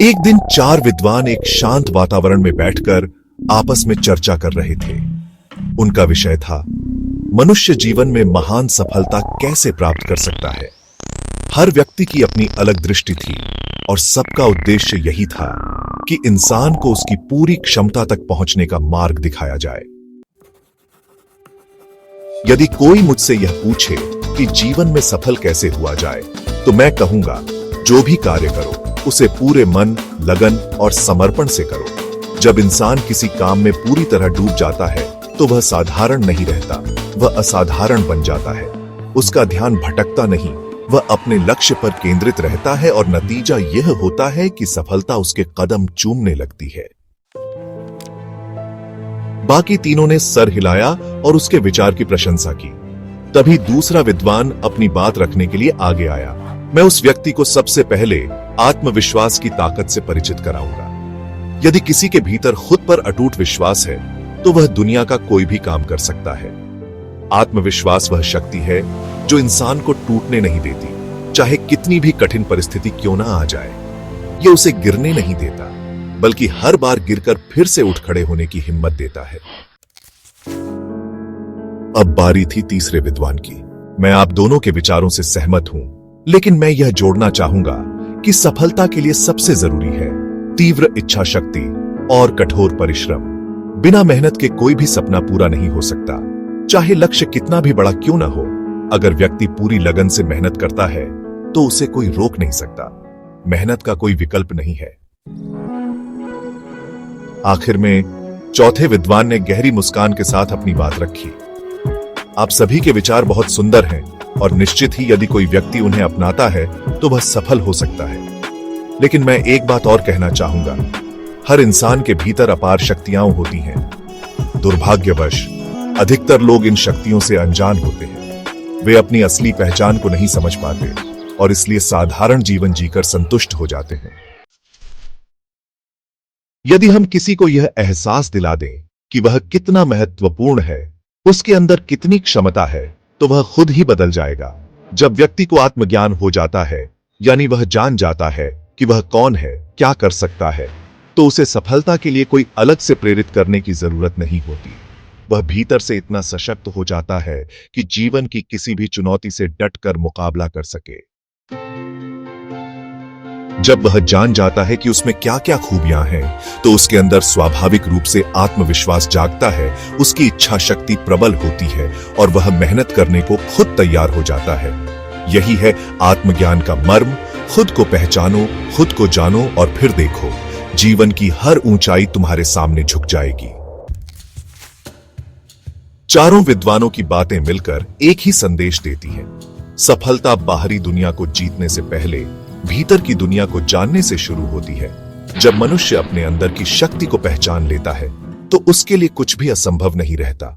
एक दिन चार विद्वान एक शांत वातावरण में बैठकर आपस में चर्चा कर रहे थे। उनका विषय था मनुष्य जीवन में महान सफलता कैसे प्राप्त कर सकता है। हर व्यक्ति की अपनी अलग दृष्टि थी और सबका उद्देश्य यही था कि इंसान को उसकी पूरी क्षमता तक पहुंचने का मार्ग दिखाया जाए। यदि कोई मुझसे यह पूछे कि जीवन में सफल कैसे हुआ जाए, तो मैं कहूंगा, जो भी कार्य करो उसे पूरे मन, लगन और समर्पण से करो। जब इंसान किसी काम में पूरी तरह डूब जाता है तो वह साधारण नहीं रहता, वह असाधारण बन जाता है। उसका ध्यान भटकता नहीं, वह अपने लक्ष्य पर केंद्रित रहता है और नतीजा यह होता है कि सफलता उसके कदम चूमने लगती है। बाकी तीनों ने सर हिलाया और उसके विचार की प्रशंसा की। तभी दूसरा विद्वान अपनी बात रखने के लिए आगे आया। मैं उस व्यक्ति को सबसे पहले आत्मविश्वास की ताकत से परिचित कराऊंगा। यदि किसी के भीतर खुद पर अटूट विश्वास है तो वह दुनिया का कोई भी काम कर सकता है। आत्मविश्वास वह शक्ति है जो इंसान को टूटने नहीं देती, चाहे कितनी भी कठिन परिस्थिति क्यों ना आ जाए। यह उसे गिरने नहीं देता, बल्कि हर बार गिरकर फिर से उठ खड़े होने की हिम्मत देता है। अब बारी थी तीसरे विद्वान की। मैं आप दोनों के विचारों से सहमत हूं, लेकिन मैं यह जोड़ना चाहूंगा कि सफलता के लिए सबसे जरूरी है तीव्र इच्छा शक्ति और कठोर परिश्रम। बिना मेहनत के कोई भी सपना पूरा नहीं हो सकता, चाहे लक्ष्य कितना भी बड़ा क्यों ना हो। अगर व्यक्ति पूरी लगन से मेहनत करता है तो उसे कोई रोक नहीं सकता। मेहनत का कोई विकल्प नहीं है। आखिर में चौथे विद्वान ने गहरी मुस्कान के साथ अपनी बात रखी। आप सभी के विचार बहुत सुंदर हैं और निश्चित ही यदि कोई व्यक्ति उन्हें अपनाता है तो वह सफल हो सकता है। लेकिन मैं एक बात और कहना चाहूंगा, हर इंसान के भीतर अपार शक्तियां होती हैं। दुर्भाग्यवश अधिकतर लोग इन शक्तियों से अनजान होते हैं। वे अपनी असली पहचान को नहीं समझ पाते और इसलिए साधारण जीवन जीकर संतुष्ट हो जाते हैं। यदि हम किसी को यह एहसास दिला दें कि वह कितना महत्वपूर्ण है, उसके अंदर कितनी क्षमता है, तो वह खुद ही बदल जाएगा। जब व्यक्ति को आत्मज्ञान हो जाता है, यानी वह जान जाता है कि वह कौन है, क्या कर सकता है, तो उसे सफलता के लिए कोई अलग से प्रेरित करने की जरूरत नहीं होती। वह भीतर से इतना सशक्त हो जाता है कि जीवन की किसी भी चुनौती से डटकर मुकाबला कर सके। जब वह जान जाता है कि उसमें क्या क्या खूबियां हैं, तो उसके अंदर स्वाभाविक रूप से आत्मविश्वास जागता है, उसकी इच्छा शक्ति प्रबल होती है और वह मेहनत करने को खुद तैयार हो जाता है। यही है आत्मज्ञान का मर्म। खुद को पहचानो, खुद को जानो और फिर देखो, जीवन की हर ऊंचाई तुम्हारे सामने झुक जाएगी। चारों विद्वानों की बातें मिलकर एक ही संदेश देती हैं। सफलता बाहरी दुनिया को जीतने से पहले भीतर की दुनिया को जानने से शुरू होती है। जब मनुष्य अपने अंदर की शक्ति को पहचान लेता है तो उसके लिए कुछ भी असंभव नहीं रहता।